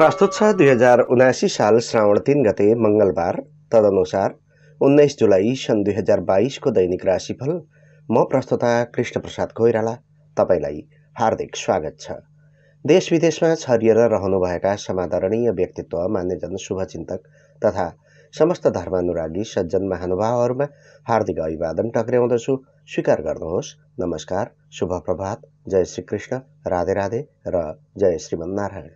प्रस्तुत छ 2079 साल श्रावण 3 गते मंगलबार, तदनुसार 19 जुलाई सन् 2022 को दैनिक राशिफल। म प्रस्तुता कृष्ण प्रसाद कोइराला तपाईलाई हार्दिक स्वागत छ। देश विदेशमा छरिएर रहनुभएका समादरणीय व्यक्तित्व, मान्यजन, शुभचिन्तक तथा समस्त धर्मानुरागी सज्जन महानुभावहरूमा हार्दिक अभिवादन टक्र्याउँदछु। स्वीकार गर्नुहोस्। नमस्कार, शुभ प्रभात, जय श्री कृष्ण, राधे राधे र जय श्रीमन्नारायण।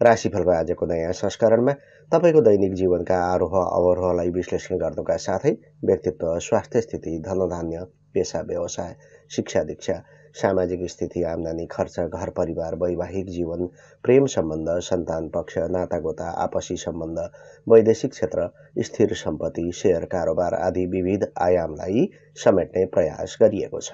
राशिफलको आजको नयाँ संस्करणमा तपाईको दैनिक जीवनका आरोह अवरोहलाई विश्लेषण गर्नुका साथै व्यक्तित्व, स्वास्थ्य स्थिति, धनधान्य, पेशा व्यवसाय, शिक्षा दीक्षा, सामाजिक स्थिति, आम्दानी खर्च, घर परिवार, वैवाहिक जीवन, प्रेम सम्बन्ध, सन्तान पक्ष, नातागोता, आपसी सम्बन्ध, वैदेशिक क्षेत्र, स्थिर सम्पत्ति, शेयर कारोबार आदि विविध आयामलाई समेट्ने प्रयास गरिएको छ।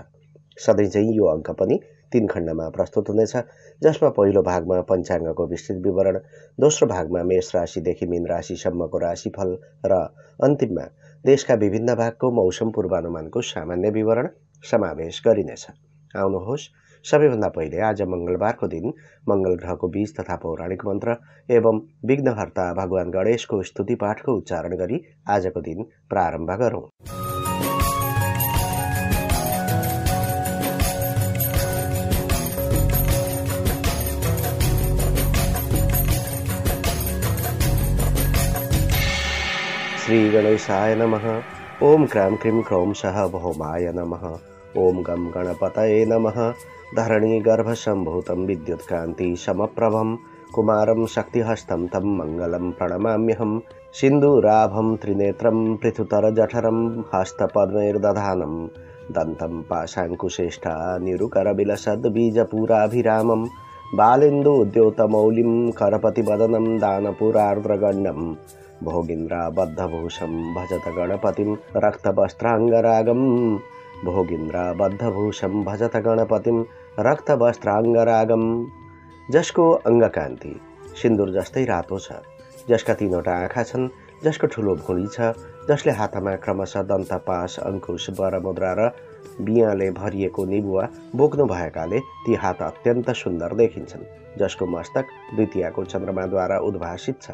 सधैँ चाहिँ यो अङ्क पनि 3 खण्डमा प्रस्तुत हुनेछ, जसमा पहिलो भागमा पञ्चाङ्गको विस्तृत विवरण, दोस्रो भागमा मेष राशिदेखि मीन राशिसम्मको राशिफल र अन्तिममा देशका विभिन्न भागको मौसम पूर्वानुमानको सामान्य विवरण समावेश गरिनेछ। आउनुहोस्, सबैभन्दा पहिले आज मंगलबारको दिन मंगल ग्रहको बीज तथा पौराणिक मन्त्र एवं विघ्नहर्ता भगवान गणेशको स्तुति पाठको उच्चारण गरी आजको दिन प्रारम्भ गरौँ। श्री गणेशाय नमः। ओम क्रां क्रीं क्रौं सः भौमाय नमः। ओम गं गणपतये नमः। धरणी गर्भसम्भूतं विद्युत्कान्ति समप्रभं कुमारं शक्तिहस्तं तं मङ्गलं प्रणमाम्यहं। सिन्दूराभं त्रिनेत्रं पृथुतर जठरं हस्तपद्मैर्दधानं दन्तं पाशाङ्कुशेष्टा निरुकरविलसद्बीजपुराभिरामं बालेन्दुद्योतमौलिं करपतिवदनं दानपुरार्द्रगण्यं भोगीन्द्राबद्धभूषं भजत गणपतिं रक्तवस्त्राङ्गरागं। भोगीन्द्राबद्धभूषं भजत गणपतिं रक्तवस्त्राङ्गरागं। जसको अङ्गकान्ति सिन्दूर जस्तै रातो छ, जसका 3वटा आँखा छन्, जसको ठुलो भुँडी छ, जसले हातमा क्रमशः दन्तपाश, अंकुश, वरमुद्रा र बियाले भरिएको निबुवा बोक्नु भएकाले ती हात अत्यन्त सुन्दर देखिन्छन्। जसको मस्तक द्वितीयको चन्द्रमाद्वारा उद्भासित छ,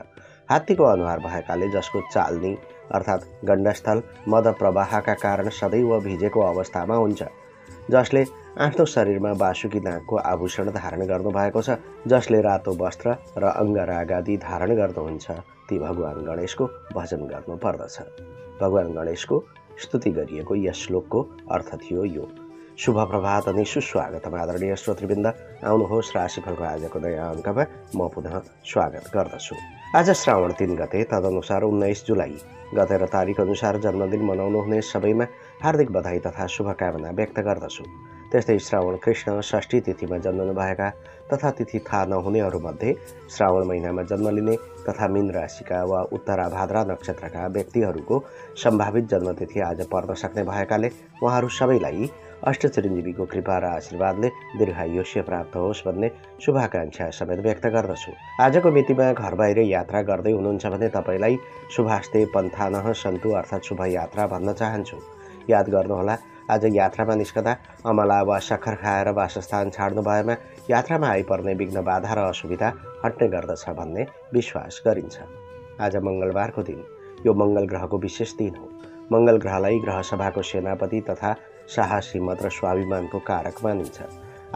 हात्तीको अनुहार भएकाले जसको चाल्नी अर्थात् गण्डस्थल मद प्रवाहका कारण सदैव भिजेको अवस्थामा हुन्छ, जसले आफ्नो शरीरमा बासुकी नागको आभूषण धारण गर्नुभएको छ, जसले रातो वस्त्र र अङ्गराग आदि धारण गर्नुहुन्छ, ती भगवान गणेशको भजन गर्नुपर्दछ। भगवान गणेशको स्तुति गरिएको यस श्लोकको अर्थ थियो यो। शुभ प्रभात अनि सुस्वागत आदरणीय श्रोतृवृन्द। आउनुहोस्, राशिफलको आजको नयाँ अङ्कमा म पुनः स्वागत गर्दछु। आज श्रावण 3 गते, तदनुसार 19 जुलाई गते र तारिक अनुसार जन्मदिन मनाउनुहुने सबैमा हार्दिक बधाई तथा शुभकामना व्यक्त गर्दछु। त्यस्तै श्रावण कृष्ण षष्ठी तिथिमा जन्मनुभएका तथा तिथि थाहा नहुनेहरूमध्ये श्रावण महिनामा जन्म लिने तथा मीन राशिका वा उत्तराभाद्रा नक्षत्रका व्यक्तिहरूको सम्भावित जन्मतिथि आज पर्न सक्ने भएकाले उहाँहरू सबैलाई अष्टचिरञ्जीवीको कृपा र आशीर्वादले दीर्घायुष्य प्राप्त होस् भन्ने शुभाकांक्षा समेत व्यक्त गर्दछु। आजको मितिमा घर बाहिर यात्रा गर्दै हुनुहुन्छ भने तपाईलाई शुभास्ते पन्थानः सन्तु अर्थात् शुभ यात्रा भन्न चाहन्छु। याद गर्नुहोला, आज यात्रामा निस्कदा अमला वा सक्खर खाएर वासस्थान छाड्नु भएमा यात्रामा आइपर्ने विघ्न बाधा र असुविधा हट्ने गर्दछ भन्ने विश्वास गरिन्छ। आज मंगलबारको दिन यो मंगल ग्रहको विशेष दिन हो। मंगल ग्रहलाई ग्रह सभाको सेनापति तथा साहस, हिम्मत र स्वाभिमानको कारक मानिन्छ।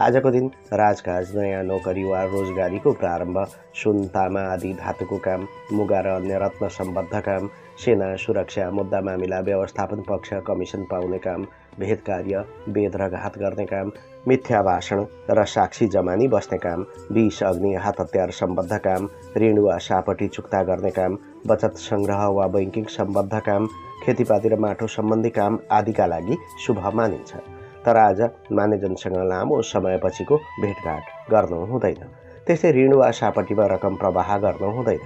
आजको दिन राजकाज, नयाँ नोकरी वा रोजगारीको प्रारम्भ, सुन, तामा आदि धातुको काम, मुगा र अन्य रत्न सम्बद्ध काम, सेना, सुरक्षा, मुद्दा मामिला, व्यवस्थापन पक्ष, कमिसन पाउने काम, भेद कार्य, वेद र घात गर्ने काम, मिथ्या भाषण र साक्षी जमानी बस्ने काम, विष, अग्नि, हात हतियार सम्बद्ध काम, ऋण वा सापटी चुक्ता गर्ने काम, बचत सङ्ग्रह वा बैंकिङ सम्बद्ध काम, खेतीपाती र माटो सम्बन्धी काम आदिका लागि शुभ मानिन्छ। तर आज मान्यजनसँग लामो समयपछिको भेटघाट गर्नु हुँदैन। त्यस्तै ऋण वा सापटीमा रकम प्रवाह गर्नु हुँदैन।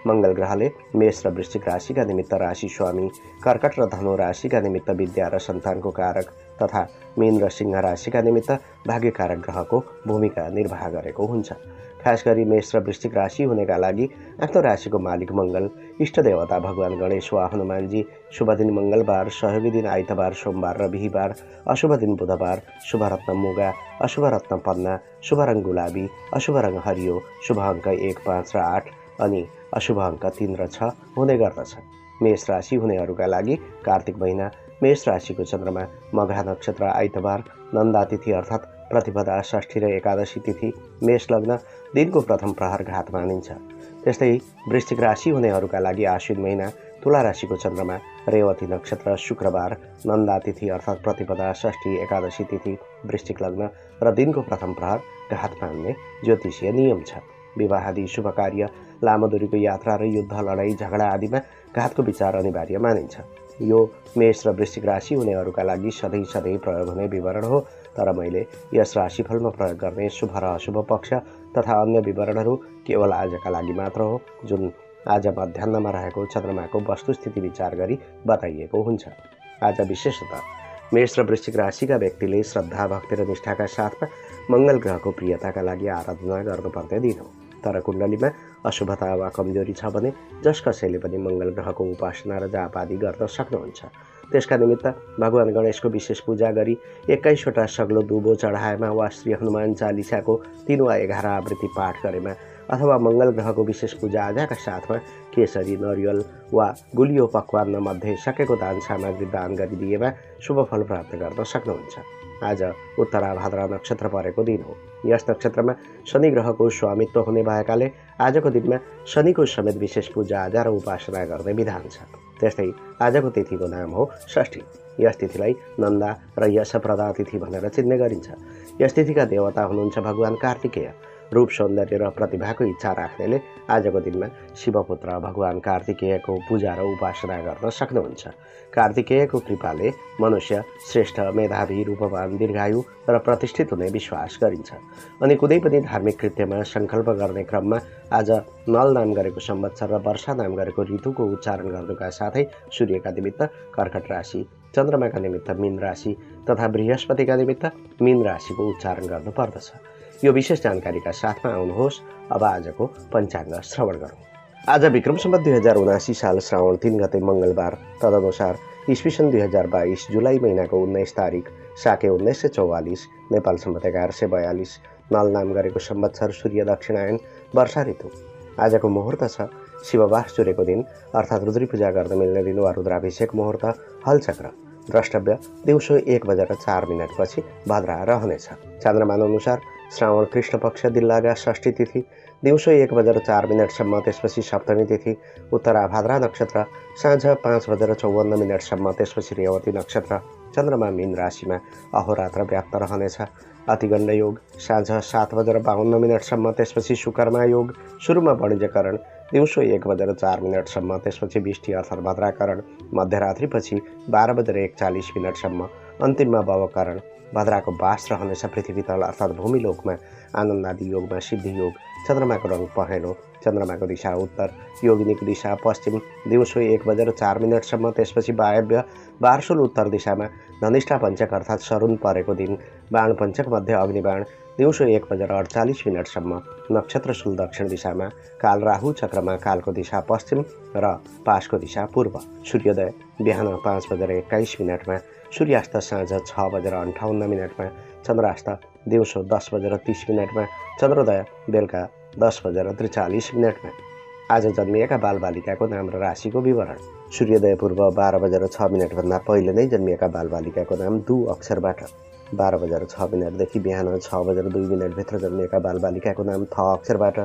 मंगल ग्रहले मेष र वृश्चिक राशिका निमित्त राशि स्वामी, कर्कट र धनु राशिका निमित्त विद्या र सन्तानको कारक तथा मीन र सिंह राशिका निमित्त भाग्यकारक ग्रहको भूमिका निर्वाह गरेको हुन्छ। खास गरी मेष र वृश्चिक राशि हुनेका लागि आफ्नो राशिको मालिक मंगल, इष्ट देवता भगवान गणेश वा हनुमानजी, शुभ दिन मंगलबार, सहयोगी दिन आइतबार, सोमबार र बिहीबार, अशुभ दिन बुधबार, शुभ रत्न मुगा, अशुभ रत्न पन्ना, शुभ रङ गुलाबी, अशुभ रङ हरियो, शुभ अङ्क 1, 5 र 8, अनि अशुभ अङ्क 3 र 6 हुने गर्दछ। मेष राशि हुनेहरूका लागि कार्तिक महिना मेष राशिको चन्द्रमा मघा नक्षत्र आइतबार नन्दा तिथि अर्थात् प्रतिपदा षष्ठी र एकादशी तिथि मेष लग्न दिनको प्रथम प्रहर घात मानिन्छ। त्यस्तै वृश्चिक राशि हुनेहरूका लागि आश्विन महिना तुला राशिको चन्द्रमा रेवती नक्षत्र शुक्रबार नन्दा तिथि अर्थात् प्रतिपदा षष्ठी एकादशी तिथि वृश्चिक लग्न र दिनको प्रथम प्रहर घात मान्ने ज्योतिषीय नियम छ। विवाह आदि शुभ कार्य, लामो दूरीको यात्रा र युद्ध लडाईँ झगडा आदिमा घातको विचार अनिवार्य मानिन्छ। यो मेष र वृश्चिक राशि हुनेहरूका लागि सधैँ सधैँ प्रयोग हुने विवरण हो, तर मैले यस राशिफलमा प्रयोग गर्ने शुभ र अशुभ पक्ष तथा अन्य विवरणहरू केवल आजका लागि मात्र हो, जुन आज मध्याह्नमा रहेको चन्द्रमाको वस्तुस्थिति विचार गरी बताइएको हुन्छ। आज विशेषतः मेष र वृश्चिक राशिका व्यक्तिले श्रद्धा, भक्ति र निष्ठाका साथमा मङ्गल ग्रहको प्रियताका लागि आराधना गर्नुपर्ने दिन हो। तर कुण्डलीमा अशुभता वा कमजोरी छ भने जस कसैले पनि मङ्गल ग्रहको उपासना र जाप आदि गर्न सक्नुहुन्छ। त्यसका निमित्त भगवान गणेशको विशेष पूजा गरी 21वटा सग्लो दुबो चढाएमा वा श्री हनुमान चालिसाको 3 वा 11 आवृत्ति पाठ गरेमा अथवा मङ्गल ग्रहको विशेष पूजा आजाका साथमा केसरी, नरिवल वा गुलियो पकवान मध्ये सकेको दान सामग्री दान गरिदिएमा शुभ फल प्राप्त गर्न सक्नुहुन्छ। आज उत्तराभाद्रा नक्षत्र परेको दिन हो। यस नक्षत्रमा शनि ग्रहको स्वामित्व हुने भएकाले आजको दिनमा शनिको समेत विशेष पूजा आजा र उपासना गर्ने विधान छ। त्यस्तै आजको तिथिको नाम हो षष्ठी। यस तिथिलाई नन्दा र यशप्रदा तिथि भनेर चिन्ने गरिन्छ। यस तिथिका देवता हुनुहुन्छ भगवान कार्तिकेय। रूप, सौन्दर्य र प्रतिभाको इच्छा राख्नेले आजको दिनमा शिवपुत्र भगवान कार्तिकेयको पूजा र उपासना गर्न सक्नुहुन्छ। कार्तिकेयको कृपाले मनुष्य श्रेष्ठ, मेधावी, रूपवान, दीर्घायु र प्रतिष्ठित हुने विश्वास गरिन्छ। अनि कुनै पनि धार्मिक कृत्यमा सङ्कल्प गर्ने क्रममा आज नल नाम गरेको संवत्सर र वर्षा नाम गरेको ऋतुको उच्चारण गर्नुका साथै सूर्यका निमित्त कर्कट राशि, चन्द्रमाका निमित्त मीन राशि तथा बृहस्पतिका निमित्त मीन राशिको उच्चारण गर्नुपर्दछ। यो विशेष जानकारीका साथमा आउनुहोस् अब आजको पञ्चाङ्ग श्रवण गरौँ। आज विक्रम सम्वत 2079 साल श्रावण 3 गते मङ्गलबार, तदनुसार इस्वीसन 2022 जुलाई महिनाको 19 तारिक साके 1944 नेपाल सम्वत 1142 नल नाम गरेको संवत्सर सूर्य दक्षिणायन वर्षा ऋतु। आजको मुहुर्त छ शिववास सूर्यको दिन अर्थात् रुद्री पूजा गर्न मिल्ने दिन वा रुद्राभिषेक मुहुर्त हलचक्र। द्रष्टव्य दिउँसो 1:04 पछि भद्रा रहनेछ। चन्द्रमान अनुसार श्रावण कृष्ण पक्ष दिल्लागा षष्ठी तिथि दिउँसो 1:04 त्यसपछि सप्तमी तिथि, उत्तराभाद्रा नक्षत्र साँझ 5:54 त्यसपछि रेवती नक्षत्र, चन्द्रमा मीन राशिमा अहोरात्र व्याप्त रहनेछ। अतिगण्ड योग साँझ 7:52 त्यसपछि सुकर्मा योग, सुरुमा वाणिज्यकरण दिउँसो 1:04 त्यसपछि बिष्टी अर्थात् भद्राकरण, मध्यरात्रिपछि 12:41 अन्तिममा भवकरण। भद्राको बास रहनेछ पृथ्वी तल अर्थात् भूमिलोकमा। आनन्दादि योगमा सिद्धि योग, चन्द्रमाको रङ पहेँलो, चन्द्रमाको दिशा उत्तर, योगिनीको दिशा पश्चिम दिउँसो 1:04 त्यसपछि वायव्य वार्सुल उत्तर दिशामा। धनिष्ठा पञ्चक अर्थात् सरुण परेको दिन। बाण पञ्चक मध्ये अग्निबाण दिउँसो 1:48 नक्षत्र शुल दक्षिण दिशामा। काल राहु चक्रमा, कालको दिशा पश्चिम र पासको दिशा पूर्व। सूर्योदय बिहान 5:21 सूर्यास्त साँझ 6:58 चन्द्रास्त दिउँसो 10:30 चन्द्रोदय बेलुका 10:43 आज जन्मिएका बालबालिकाको नाम र राशिको विवरण। सूर्योदय पूर्व 12:06 भन्दा पहिले नै जन्मिएका बालबालिकाको नाम दु अक्षरबाट। 12:06 देखि बिहान 6:02 भित्र जन्मिएका बालबालिकाको नाम थ अक्षरबाट।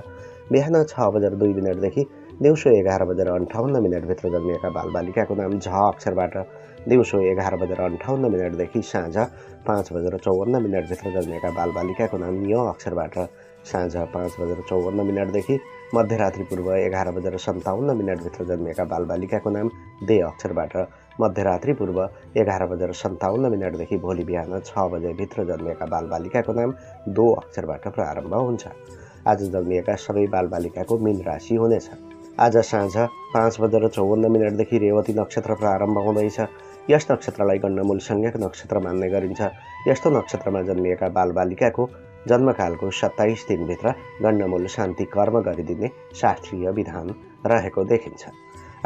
बिहान 6:02 देखि दिउँसो 11:58 भित्र जन्मिएका बालबालिकाको नाम झ अक्षरबाट। दिउँसो 11:58 देखि साँझ 5:54 भित्र जन्मिएका बालबालिकाको नाम य अक्षरबाट। साँझ 5:54 देखि मध्यरात्रि पूर्व 11:57 भित्र जन्मिएका बालबालिकाको नाम दे अक्षरबाट। मध्यरात्रि पूर्व 11:57 देखि भोलि बिहान 6 बजे भित्र जन्मिएका बालबालिकाको नाम दो अक्षरबाट प्रारम्भ हुन्छ। आज जन्मिएका सबै बालबालिकाको मीन राशि हुनेछ। आज साँझ 5:54 देखि रेवती नक्षत्र प्रारम्भ हुँदैछ। यस नक्षत्रलाई गण्डमूल संज्ञक नक्षत्र मान्ने गरिन्छ। यस्तो नक्षत्रमा जन्मिएका बालबालिकाको जन्मकालको 27 दिनभित्र गण्डमूल शान्ति कर्म गरिदिने शास्त्रीय विधान रहेको देखिन्छ।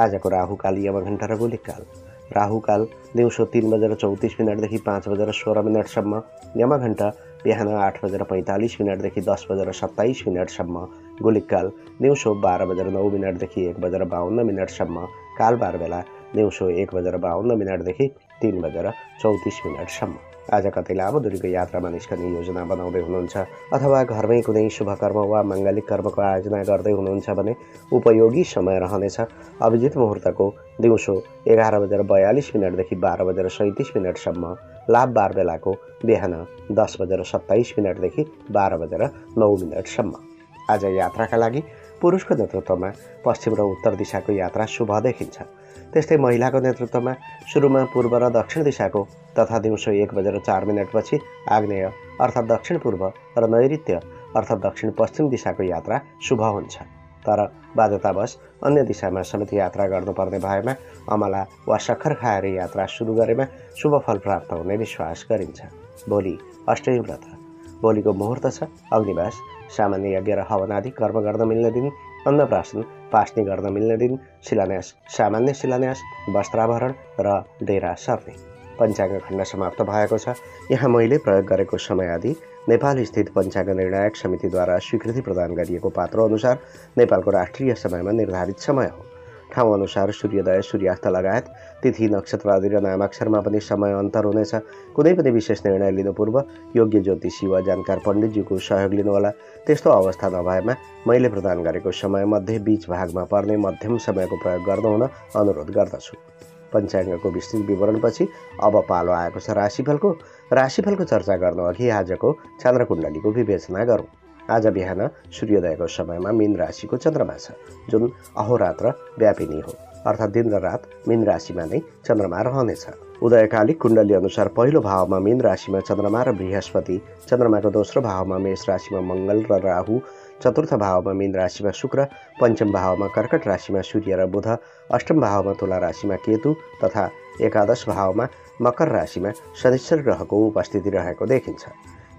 आजको राहुकाल, यमघण्टा र गोलिकाल। राहुकाल दिउँसो 3:34 देखि 5:16 यमघण्टा बिहान 8:45 देखि 10:27 गोलिकाल दिउँसो 12:09 1:52 कालबार बेला दिउँसो 1:52 3:34 आज कतै लामो दूरीको यात्रामा निस्कने योजना बनाउँदै हुनुहुन्छ अथवा घरमै कुनै शुभ कर्म वा माङ्गलिक कर्मको आयोजना गर्दै हुनुहुन्छ भने उपयोगी समय रहनेछ। अभिजित मुहुर्तको दिउँसो 11:42 12:37 लाभ बार बेलाको बिहान 10:27 12:09 आज यात्राका लागि पुरुषको नेतृत्वमा पश्चिम र उत्तर दिशाको यात्रा शुभ देखिन्छ। त्यस्तै महिलाको नेतृत्वमा सुरुमा पूर्व र दक्षिण दिशाको तथा दिउँसो 1:04 आग्नेय अर्थात् दक्षिण पूर्व र नैऋत्य अर्थात् दक्षिण पश्चिम दिशाको यात्रा शुभ हुन्छ। तर बाध्यतावश अन्य दिशामा समेत यात्रा गर्नुपर्ने भएमा अमला वा सक्खर खाएर यात्रा सुरु गरेमा शुभ फल प्राप्त हुने विश्वास गरिन्छ। भोलि अष्टमी व्रत। भोलिको मुहुर्त छ अग्निवास, सामान्य यज्ञ र हवन आदि कर्म गर्न मिल्ने दिन, अन्नप्राशन पास्ने गर्न मिल्ने दिन, शिलान्यास सामान्य शिलान्यास, वस्त्राभरण र डेरा सर्ने। पञ्चाङ्ग खण्ड समाप्त भएको छ। यहाँ मैले प्रयोग गरेको समय आदि नेपाल स्थित पञ्चाङ्ग निर्णायक समितिद्वारा स्वीकृति प्रदान गरिएको पात्रो अनुसार नेपालको राष्ट्रिय समयमा निर्धारित समय हो। ठाउँ अनुसार सूर्योदय सूर्यास्त लगायत तिथि नक्षत्र आदि र नामाक्षरमा पनि समय अन्तर हुनेछ। कुनै पनि विशेष निर्णय लिनु पूर्व योग्य ज्योतिषी वा जानकार पण्डितज्यूको सहयोग लिनुहोला। त्यस्तो अवस्था नभएमा मैले प्रदान गरेको समय मध्ये बीच भागमा पर्ने मध्यम समयको प्रयोग गर्नुहुन अनुरोध गर्दछु। पञ्चाङ्गको विस्तृत विवरणपछि अब पालो आएको छ राशिफलको। राशिफलको चर्चा गर्नु अघि आजको चन्द्रकुण्डलीको विवेचना गरौँ। आज बिहान सूर्योदयको समयमा मीन राशिको चन्द्रमा छ, जुन अहोरात्र व्यापिनी हो, अर्थात् दिन र रात मीन राशिमा नै चन्द्रमा रहनेछ। उदयकालिक कुण्डली अनुसार पहिलो भावमा मीन राशिमा चन्द्रमा र बृहस्पति, चन्द्रमाको दोस्रो भावमा मेष राशिमा मङ्गल र राहु, चतुर्थ भावमा मीन राशिमा शुक्र, पञ्चम भावमा कर्कट राशिमा सूर्य र बुध, अष्टम भावमा तुला राशिमा केतु तथा एकादश भावमा मकर राशिमा शनिश्चर ग्रहको उपस्थिति रहेको देखिन्छ।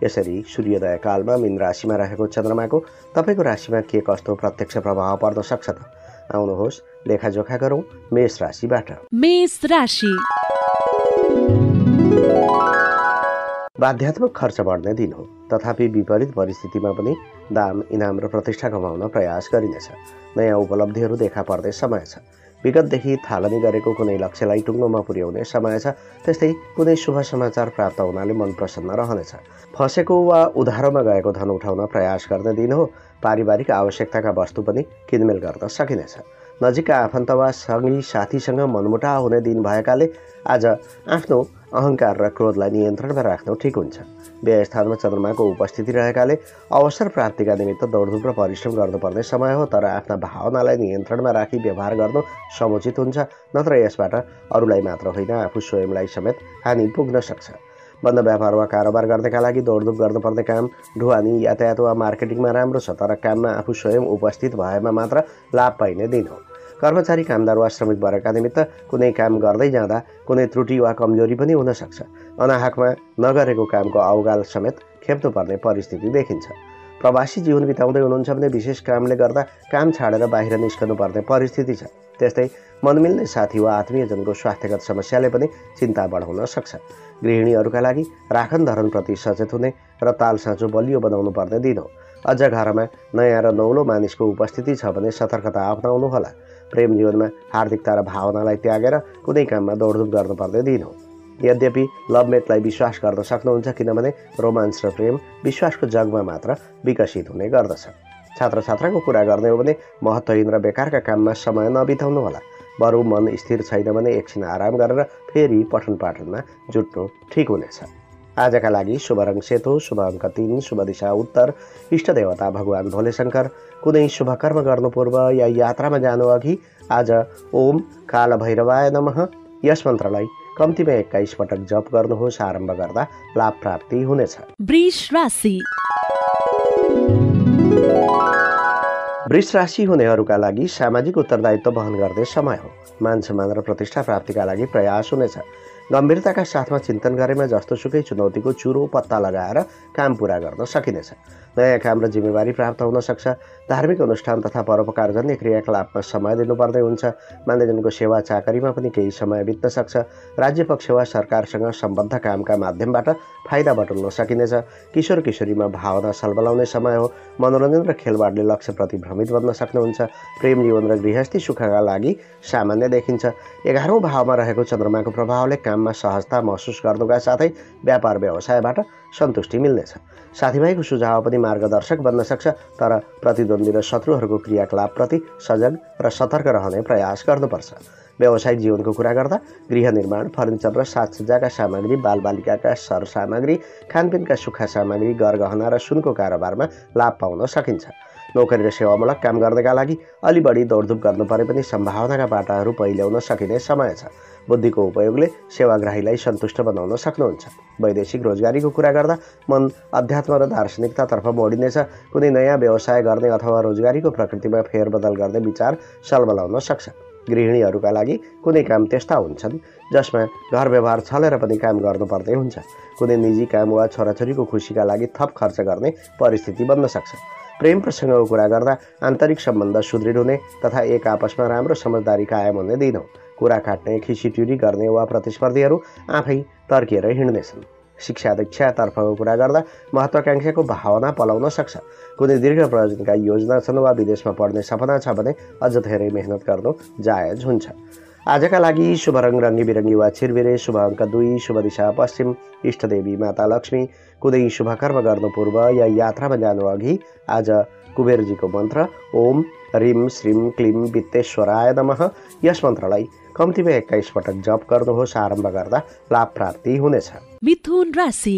यसरी सूर्योदय कालमा मीन राशिमा रहेको चन्द्रमाको तपाईँको राशिमा के कस्तो प्रत्यक्ष प्रभाव पर्न सक्छ त? आउनुहोस् लेखाजोखा गरौँ मेष राशिबाट। मेष राशि। बाध्यात्मक खर्च बढ्ने दिन हो, तथापि विपरीत परिस्थितिमा पनि दाम इनाम र प्रतिष्ठा कमाउन प्रयास गरिनेछ। नयाँ उपलब्धिहरू देखा पर्ने समय छ। विगतदेखि थालनी गरेको कुनै लक्ष्यलाई टुङ्गोमा पुर्याउने समय छ। त्यस्तै कुनै शुभ समाचार प्राप्त हुनाले मन प्रसन्न रहनेछ। फसेको वा उधारोमा गएको धन उठाउन प्रयास गर्ने दिन हो। पारिवारिक आवश्यकताका वस्तु पनि किनमेल गर्न सकिनेछ। नजिकका आफन्त वा सँगी साथीसँग मनमुटाव हुने दिन भएकाले आज आफ्नो अहङ्कार र क्रोधलाई नियन्त्रणमा राख्नु ठिक हुन्छ। व्ययस्थानमा चन्द्रमाको उपस्थिति रहेकाले अवसर प्राप्तिका निमित्त दौडधुप र परिश्रम गर्नुपर्ने समय हो, तर आफ्ना भावनालाई नियन्त्रणमा राखी व्यवहार गर्नु समुचित हुन्छ, नत्र यसबाट अरूलाई मात्र होइन आफू स्वयंलाई समेत हानि पुग्न सक्छ। बन्द व्यापार वा कारोबार गर्नका लागि दौडधुप गर्नुपर्ने काम ढुवानी यातायात वा मार्केटिङमा राम्रो छ, तर काममा आफू स्वयं उपस्थित भएमा मात्र लाभ पाइने दिन हो। कर्मचारी कामदार वा श्रमिक वर्गका निमित्त कुनै काम गर्दै जाँदा कुनै त्रुटि वा कमजोरी पनि हुन सक्छ। अनाहकमा नगरेको कामको अवगाल समेत खेप्नुपर्ने परिस्थिति देखिन्छ। प्रवासी जीवन बिताउँदै हुनुहुन्छ भने विशेष कामले गर्दा काम छाडेर बाहिर निस्कनु पर्ने परिस्थिति छ। त्यस्तै मनमिल्ने साथी वा आत्मीयजनको स्वास्थ्यगत समस्याले पनि चिन्ता बढाउन सक्छ। गृहिणीहरूका लागि राखन धरनप्रति सचेत हुने र ताल साँचो बलियो बनाउनु पर्ने दिन हो। अझ घरमा नयाँ र नौलो मानिसको उपस्थिति छ भने सतर्कता अपनाउनु होला। प्रेम जीवनमा हार्दिकता र भावनालाई त्यागेर कुनै काममा दौडधुप गर्नुपर्ने दिन हो। यद्यपि लभमेटलाई विश्वास गर्न सक्नुहुन्छ, किनभने रोमान्स र प्रेम विश्वासको जगमा मात्र विकसित हुने गर्दछ। छात्र छात्राको कुरा गर्ने हो भने महत्त्वहीन र बेकारका काममा समय नबिताउनु होला। बरु मन स्थिर छैन भने एकछिन आराम गरेर फेरि पठन पाठनमा जुट्नु ठिक हुनेछ। आजका लागि शुभ रङ सेतो, शुभ अङ्क 3, शुभ दिशा उत्तर, इष्ट देवता भगवान भोलेशङ्कर। कुनै शुभ कर्म गर्नु पूर्व या यात्रामा जानु अघि आज ओम काल भैरवाय नमः यस मन्त्रलाई कम्तीमा 21 पटक जप गर्नुहोस्। आरम्भ गर्दा लाभ प्राप्ति हुनेछ। वृष राशि। वृष राशि हुनेहरूका लागि सामाजिक उत्तरदायित्व वहन गर्ने समय हो। मान सम्मान र प्रतिष्ठा प्राप्तिका लागि प्रयास हुनेछ। गम्भीरताका साथमा चिन्तन गरेमा जस्तोसुकै चुनौतीको चुरो पत्ता लगाएर काम पूरा गर्न सकिनेछ। नयाँ काम र जिम्मेवारी प्राप्त हुन सक्छ। धार्मिक अनुष्ठान तथा परोपकारजन्य क्रियाकलापमा समय दिनुपर्दै हुन्छ। मान्यजनको सेवा चाकरीमा पनि केही समय बित्न सक्छ। राज्य पक्ष वा सरकारसँग सम्बद्ध कामका माध्यमबाट फाइदा बटुल्न सकिनेछ। किशोर किशोरीमा भावना सलबलाउने समय हो। मनोरञ्जन र खेलबाडले लक्ष्यप्रति भ्रमित बन्न सक्नुहुन्छ। प्रेम जीवन र गृहस्थी सुखका लागि सामान्य देखिन्छ। 11औं भावमा रहेको चन्द्रमाको प्रभावले काममा सहजता महसुस गर्नुका साथै व्यापार व्यवसायबाट सन्तुष्टि मिल्नेछ। साथीभाइको सुझाव पनि मार्गदर्शक बन्न सक्छ, तर प्रतिद्वन्दी र शत्रुहरूको क्रियाकलापप्रति सजग र सतर्क रहने प्रयास गर्नुपर्छ। व्यावसायिक जीवनको कुरा गर्दा गृह निर्माण, फर्निचर र साजसज्जाका सामग्री, बालबालिकाका सरसामग्री, खानपिनका सुक्खा सामग्री, गरगहना र सुनको कारोबारमा लाभ पाउन सकिन्छ। नोकरी र सेवामूलक काम गर्नका लागि अलि बढी दौडधुप गर्नु परे पनि सम्भावनाका बाटाहरू पहिल्याउन सकिने समय छ। बुद्धिको उपयोगले सेवाग्राहीलाई सन्तुष्ट बनाउन सक्नुहुन्छ। वैदेशिक रोजगारीको कुरा गर्दा मन अध्यात्म र दार्शनिकतातर्फ मोडिनेछ। कुनै नयाँ व्यवसाय गर्ने अथवा रोजगारीको प्रकृतिमा फेरबदल गर्ने विचार सलबलाउन सक्छ। गृहिणीहरूका लागि कुनै काम त्यस्ता हुन्छन् जसमा घर व्यवहार छलेर पनि काम गर्नुपर्ने हुन्छ। कुनै निजी काम वा छोराछोरीको खुसीका लागि थप खर्च गर्ने परिस्थिति बन्न सक्छ। प्रेम प्रसङ्गको कुरा गर्दा आन्तरिक सम्बन्ध सुदृढ हुने तथा एक आपसमा राम्रो समझदारी कायम हुने दिन हो। कुरा काट्ने, खिसीट्युरी गर्ने वा प्रतिस्पर्धीहरू आफै तर्किएर हिँड्नेछन्। शिक्षा दीक्षातर्फको कुरा गर्दा महत्त्वाकांक्षाको भावना पलाउन सक्छ। कुनै दीर्घ प्रयोजनका योजना छन् वा विदेशमा पढ्ने सपना छ भने अझ धेरै मेहनत गर्नु जायज हुन्छ। आजका लागि शुभ रङ रङ्गी बिरङ्गी वा छिरबिरे, शुभ अङ्क 2, शुभ दिशा पश्चिम, इष्टदेवी माता लक्ष्मी। कुनै शुभ कर्म गर्नु पूर्व या यात्रामा जानु अघि आज कुबेरजीको मन्त्र ओम ह्रीं श्रीं क्लीं वित्तेश्वराय नमः यस मन्त्रलाई कम्तीमा 21 पटक जप गर्नुहोस्। आरम्भ गर्दा लाभ प्राप्ति हुनेछ। मिथुन राशि।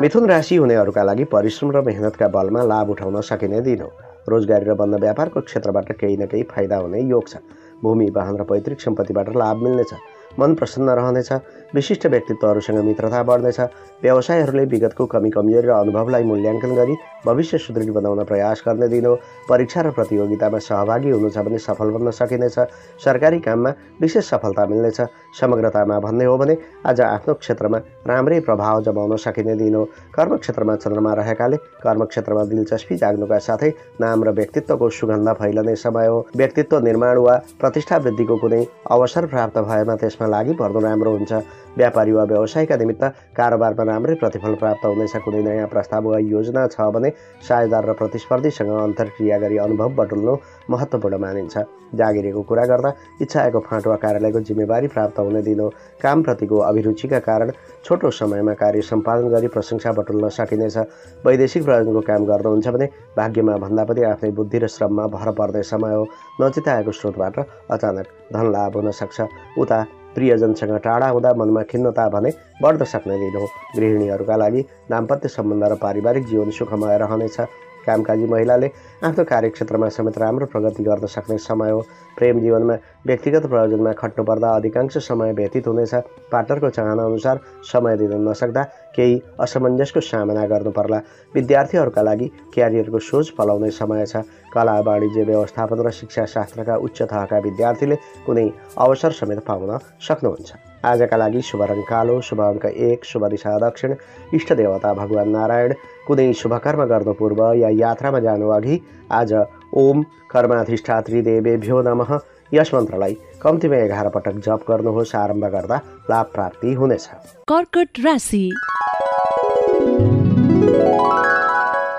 मिथुन राशि हुनेहरूका लागि परिश्रम र मेहनतका बलमा लाभ उठाउन सकिने दिन हो। रोजगारी र बन्द व्यापारको क्षेत्रबाट केही न केही फाइदा हुने योग छ। भूमि, वाहन र पैतृक सम्पत्तिबाट लाभ मिल्नेछ। मन प्रसन्न रहनेछ। विशिष्ट व्यक्तित्वहरूसँग मित्रता बढ्नेछ। व्यवसायहरूले विगतको कमी कमजोरी र अनुभवलाई मूल्याङ्कन गरी भविष्य सुदृढ बनाउन प्रयास गर्ने दिन हो। परीक्षा र प्रतियोगितामा सहभागी हुनु छ भने सफल बन्न सकिनेछ। सरकारी काममा विशेष सफलता मिल्नेछ। समग्रतामा भन्ने हो भने आज आफ्नो क्षेत्रमा राम्रै प्रभाव जमाउन सकिने दिन हो। कर्मक्षेत्रमा चन्द्रमा रहेकाले कर्मक्षेत्रमा दिलचस्पी जाग्नुका साथै नाम र व्यक्तित्वको सुगन्ध फैलने समय हो। व्यक्तित्व निर्माण वा प्रतिष्ठा वृद्धिको कुनै अवसर प्राप्त भएमा त्यसमा लागि पर्नु राम्रो हुन्छ। व्यापारी वा व्यवसायका निमित्त कारोबारमा राम्रै प्रतिफल प्राप्त हुनेछ। कुनै नयाँ प्रस्ताव वा योजना छ भने साझेदार र प्रतिस्पर्धीसँग अन्तर्क्रिया गरी अनुभव बटुल्नु महत्त्वपूर्ण मानिन्छ। जागिरेको कुरा गर्दा इच्छाएको फाँट वा कार्यालयको जिम्मेवारी प्राप्त हुने दिन हो। कामप्रतिको अभिरुचिका कारण छोटो समयमा कार्य सम्पादन गरी प्रशंसा बटुल्न सकिनेछ। वैदेशिक प्रयोजनको काम गर्नुहुन्छ भने भाग्यमा भन्दा पनि आफ्नै बुद्धि र श्रममा भर पर्ने समय हो। नचिताएको स्रोतबाट अचानक धन लाभ हुन सक्छ। उता प्रियजनसँग टाढा हुँदा मनमा खिन्नता भने बढ्न सक्ने दिन हो। गृहिणीहरूका लागि दाम्पत्य सम्बन्ध र पारिवारिक जीवन सुखमय रहनेछ। कामकाजी महिलाले आफ्नो कार्यक्षेत्रमा समेत राम्रो प्रगति गर्न सक्ने समय हो। प्रेम जीवनमा व्यक्तिगत प्रयोजनमा खट्नुपर्दा अधिकांश समय व्यतीत हुनेछ। पार्टनरको चाहना अनुसार समय दिन नसक्दा केही असमञ्जसको सामना गर्नु पर्ला। विद्यार्थीहरूका लागि क्यारियरको सोच फलाउने समय छ। कला, वाणिज्य, व्यवस्थापन र शिक्षाशास्त्रका उच्च तहका विद्यार्थीले कुनै अवसर समेत पाउन सक्नुहुन्छ। आजका लागि शुभ रङ कालो, शुभ अङ्क 1, शुभ दिशा दक्षिण, इष्ट देवता भगवान नारायण। कुनै शुभ कर्म गर्नु पूर्व या यात्रामा जानु अघि आज ओम कर्माधिष्ठात्री देवेभ्यो नमः यस मन्त्रलाई कम्तीमा 11 पटक जप गर्नुहोस्। आरम्भ गर्दा लाभ प्राप्ति हुनेछ। कर्कट राशि।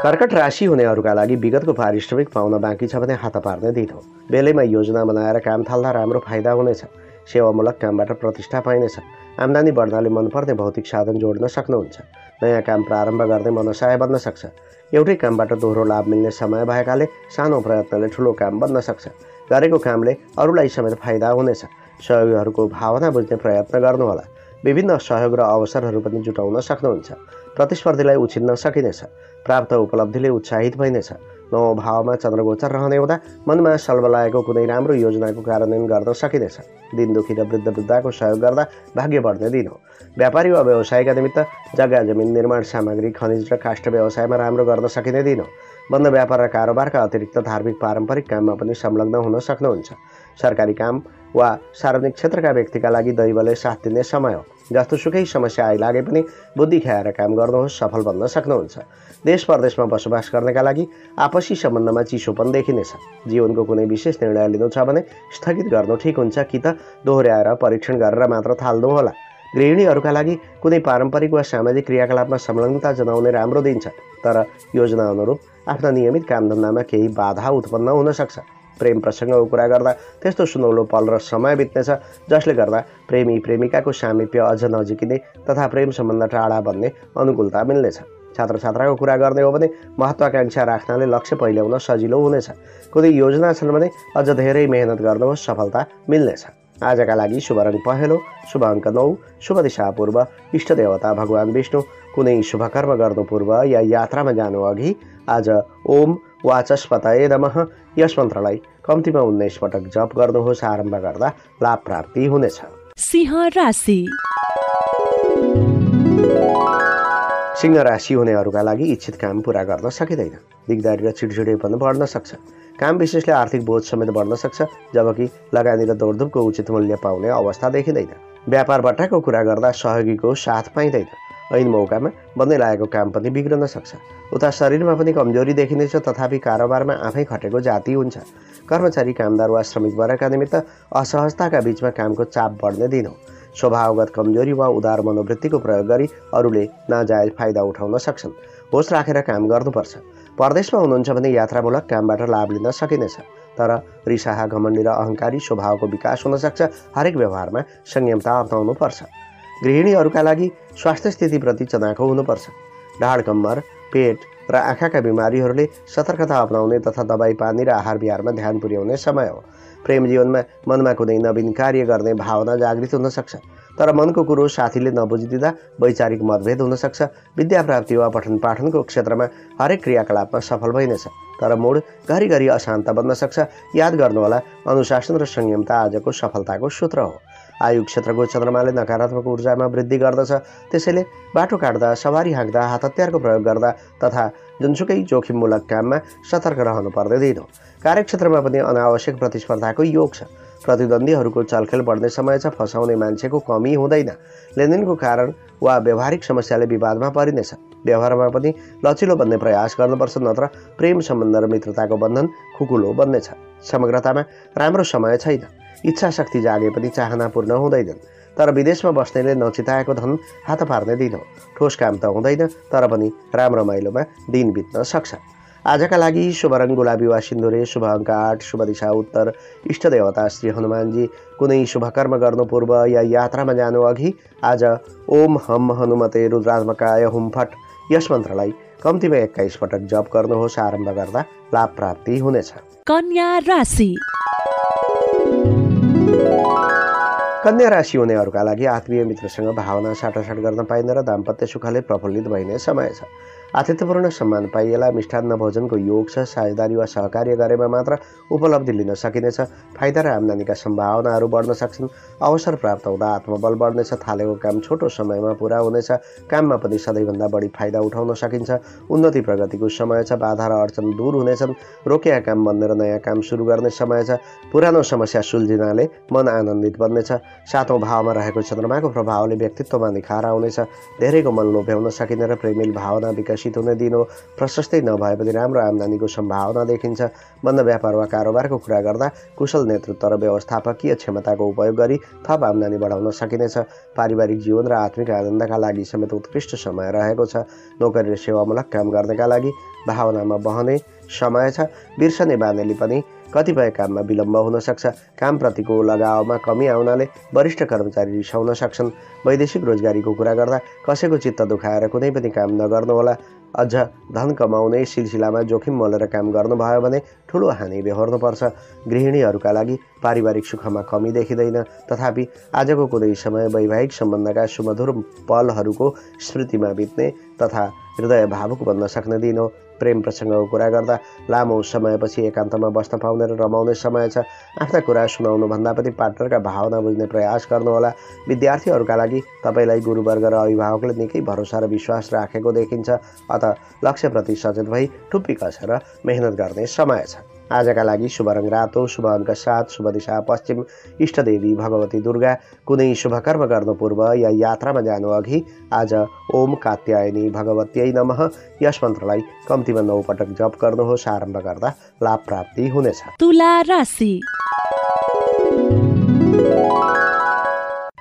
कर्कट राशि हुनेहरूका लागि विगतको पारिश्रमिक पाउन बाँकी छ भने हात पार्ने दिन हो। बेलैमा योजना बनाएर काम थाल्दा राम्रो फाइदा हुनेछ। सेवामूलक कामबाट प्रतिष्ठा पाइनेछ। आम्दानी बढ्नाले मनपर्ने भौतिक साधन जोड्न सक्नुहुन्छ। नयाँ काम प्रारम्भ गर्ने मनसाय बन्न सक्छ। एउटै कामबाट दोहोरो लाभ मिल्ने समय भएकाले सानो प्रयत्नले ठुलो काम बन्न सक्छ। गरेको कामले अरूलाई समेत फाइदा हुनेछ। सहयोगीहरूको भावना बुझ्ने प्रयत्न गर्नुहोला। विभिन्न सहयोग र अवसरहरू पनि जुटाउन सक्नुहुन्छ। प्रतिस्पर्धीलाई उछिन्न सकिनेछ। प्राप्त उपलब्धिले उत्साहित भइनेछ। नवौं भावमा चन्द्रगोचर रहने हुँदा मनमा सलबलाएको कुनै राम्रो योजनाको कार्यान्वयन गर्न सकिनेछ। दिन दुखी र वृद्ध वृद्धाको सहयोग गर्दा भाग्य बढ्ने दिन हो। व्यापारी वा व्यवसायका निमित्त जग्गा जमिन, निर्माण सामग्री, खनिज र काष्ठ व्यवसायमा राम्रो गर्न सकिने दिन हो। बन्द व्यापार र कारोबारका अतिरिक्त धार्मिक पारम्परिक काममा पनि संलग्न हुन सक्नुहुन्छ। सरकारी काम वा सार्वजनिक क्षेत्रका व्यक्तिका लागि दैवले साथ दिने समय हो। जस्तोसुकै समस्या आइलागे पनि बुद्धि ख्याएर काम गर्नुहोस्, सफल बन्न सक्नुहुन्छ। देश परदेशमा बसोबास गर्नका लागि आपसी सम्बन्धमा चिसोपन देखिनेछ। जीवनको कुनै विशेष निर्णय लिनु छ भने स्थगित गर्नु ठिक हुन्छ कि त दोहोर्याएर परीक्षण गरेर मात्र थाल्नुहोला। गृहिणीहरूका लागि कुनै पारम्परिक वा सामाजिक क्रियाकलापमा संलग्नता जनाउने राम्रो दिन छ, तर योजना अनुरूप आफ्ना नियमित कामधन्दामा केही बाधा उत्पन्न हुन सक्छ। प्रेम प्रसङ्गको कुरा गर्दा त्यस्तो सुनौलो पल र समय बित्नेछ जसले गर्दा प्रेमी प्रेमिकाको सामिप्य अझ नजिकिने तथा प्रेम सम्बन्ध टाढा बन्ने अनुकूलता मिल्नेछ। छात्र छात्राको कुरा गर्ने हो भने महत्त्वाकांक्षा राख्नाले लक्ष्य पहिल्याउन सजिलो हुनेछ। कुनै योजना छन् भने अझ धेरै मेहनत गर्नुहोस्, सफलता मिल्नेछ। आजका लागि शुभ रङ पहेँलो, शुभ अङ्क 9, शुभ दिशा पूर्व, इष्ट देवता भगवान विष्णु। कुनै शुभ कर्म गर्नु पूर्व या यात्रामा जानु अघि आज ओम वाचस्पतये नमः यस मन्त्रलाई कम्तीमा 19 पटक जप गर्नुहोस्। आरम्भ गर्दा लाभ प्राप्ति हुनेछ। सिंह राशि। सिंह राशि हुनेहरूका लागि इच्छित काम पूरा गर्न सकिँदैन। दिगदारी र चिडचिडेपन बढ्न सक्छ। काम विशेषले आर्थिक बोझ समेत बढ्न सक्छ, जबकि लगानी र दौडधुपको उचित मूल्य पाउने अवस्था देखिँदैन। व्यापार बट्टाको कुरा गर्दा सहयोगीको साथ पाइँदैन। ऐन मौकामा बन्दै लागेको काम पनि बिग्रन सक्छ। उता शरीरमा पनि कमजोरी देखिनेछ, तथापि कारोबारमा आफै खटेको जाति हुन्छ। कर्मचारी, कामदार वा श्रमिक वर्गका निमित्त असहजताका बीचमा कामको चाप बढ्ने दिन हो। स्वभावगत कमजोरी वा उदार मनोवृत्तिको प्रयोग गरी अरूले नाजायज फाइदा उठाउन सक्छन्। होस राखेर काम गर्नुपर्छ। परदेशमा हुनुहुन्छ भने यात्रामूलक कामबाट लाभ लिन सकिनेछ, तर रिसाहा, घमण्डी र अहङ्कारी स्वभावको विकास हुन सक्छ। हरेक व्यवहारमा संयमता अपनाउनुपर्छ। गृहिणीहरूका लागि स्वास्थ्य स्थितिप्रति चनाखो हुनुपर्छ। ढाड, कम्मर, पेट र आँखाका बिमारीहरूले सतर्कता अपनाउने तथा दबाई पानी र आहार विहारमा ध्यान पुर्याउने समय हो। प्रेम जीवनमा मनमा कुनै नवीन कार्य गर्ने भावना जागृत हुन सक्छ, तर मनको कुरो साथीले नबुझिदिँदा वैचारिक मतभेद हुन सक्छ। विद्या प्राप्ति वा पठन पाठनको क्षेत्रमा हरेक क्रियाकलापमा सफल भइनेछ, तर मूड घरिघरि अशान्त बन्न सक्छ। याद गर्नुहोला, अनुशासन र संयमता आजको सफलताको सूत्र हो। आयु क्षेत्रको चन्द्रमाले नकारात्मक ऊर्जामा वृद्धि गर्दछ, त्यसैले बाटो काट्दा, सवारी हाँक्दा, हात हतियारको प्रयोग गर्दा तथा जुनसुकै जोखिममूलक काममा सतर्क रहनुपर्ने दिन हो। कार्यक्षेत्रमा पनि अनावश्यक प्रतिस्पर्धाको योग छ। प्रतिद्वन्दीहरूको चलखेल बढ्ने समय छ। फसाउने मान्छेको कमी हुँदैन। लेनदेनको कारण वा व्यावहारिक समस्याले विवादमा परिनेछ। व्यवहारमा पनि लचिलो बन्ने प्रयास गर्नुपर्छ, नत्र प्रेम सम्बन्ध र मित्रताको बन्धन खुकुलो बन्नेछ। समग्रतामा राम्रो समय छैन। इच्छा शक्ति जागे पनि चाहना पूर्ण हुँदैनन्, तर विदेशमा बस्नेले नचिताएको धन हात पार्ने दिन हो। ठोस काम त हुँदैन, तर पनि राम्रो माइलोमा दिन बित्न सक्छ। आजका लागि शुभ रङ गुलाबी वा सिन्दुरे, शुभ अङ्क 8, शुभ दिशा उत्तर, इष्ट देवता श्री हनुमानजी। कुनै शुभ कर्म गर्नु पूर्व या यात्रामा जानु अघि आज ओम हम हनुमते रुद्रात्मकाय हुम फट यस मन्त्रलाई कम्तीमा 21 पटक जप गर्नुहोस्। आरम्भ गर्दा लाभ प्राप्ति हुनेछ। कन्या राशि। कन्या राशि हुनेहरूका लागि आत्मीय मित्रसँग भावना साटासाट गर्न पाइने र दाम्पत्य सुखले प्रफुल्लित भइने समय छ। आतिथ्यपूर्ण सम्मान पाइएला। मिष्टान्न भोजनको योग छ। साझेदारी वा सहकार्य गरेमा मात्र उपलब्धि लिन सकिनेछ। फाइदा र आम्दानीका सम्भावनाहरू बढ्न सक्छन्। अवसर प्राप्त हुँदा आत्मबल बढ्नेछ। थालेको काम छोटो समयमा पुरा हुनेछ। काममा पनि सधैँभन्दा बढी फाइदा उठाउन सकिन्छ। उन्नति प्रगतिको समय छ। बाधा र अडचन दूर हुनेछन्। रोकेका काम बन्ने र नयाँ काम सुरु गर्ने समय छ। पुरानो समस्या सुल्झिनाले मन आनन्दित बन्नेछ। सातौँ भावमा रहेको चन्द्रमाको प्रभावले व्यक्तित्वमा निखार आउनेछ। धेरैको मन लोभ्याउन सकिने र प्रेमिल भावना विकसित हुने दिन हो। प्रशस्तै नभए पनि राम्रो आम्दानीको सम्भावना देखिन्छ। बन्द व्यापार वा कारोबारको कुरा गर्दा कुशल नेतृत्व र व्यवस्थापकीय क्षमताको उपयोग गरी थप आम्दानी बढाउन सकिनेछ। पारिवारिक जीवन र आत्मिक आनन्दका लागि समेत उत्कृष्ट समय रहेको छ। नोकरी र सेवामूलक काम गर्नका लागि भावनामा बहने समय छ। बिर्सने बानीले पनि कतिपय काममा विलम्ब हुन सक्छ। कामप्रतिको लगावमा कमी आउनाले वरिष्ठ कर्मचारी रिसाउन सक्छन्। वैदेशिक रोजगारीको कुरा गर्दा कसैको चित्त दुखाएर कुनै पनि काम नगर्नुहोला। अझ धन कमाउने सिलसिलामा जोखिम मोलेर काम गर्नुभयो भने ठुलो हानि बेहोर्नुपर्छ। गृहिणीहरूका लागि पारिवारिक सुखमा कमी देखिँदैन, तथापि आजको कुनै समय वैवाहिक सम्बन्धका सुमधुर पलहरूको स्मृतिमा बित्ने तथा हृदय भावुक बन्न सक्ने दिन हो। प्रेम प्रसङ्गको कुरा गर्दा लामो समयपछि एकान्तमा बस्न पाउने र रमाउने समय छ। आफ्ना कुरा सुनाउनुभन्दा पनि पार्टनरका भावना बुझ्ने प्रयास गर्नुहोला। विद्यार्थीहरूका लागि तपाईँलाई गुरुवर्ग र अभिभावकले निकै भरोसा र विश्वास राखेको देखिन्छ। अत लक्ष्यप्रति सचेत भई टुप्पी कसेर मेहनत गर्ने समय छ। आजका लागि शुभ रङ रातो, शुभ अङ्क 7, शुभ दिशा पश्चिम, इष्टदेवी भगवती दुर्गा। कुनै शुभ कर्म गर्नु पूर्व या यात्रामा जानु अघि आज ओम कात्यायनी भगवत्यै नमः यस मन्त्रलाई कम्तीमा 9 पटक जप गर्नुहोस्। आरम्भ गर्दा लाभ प्राप्ति हुनेछ। तुला राशि।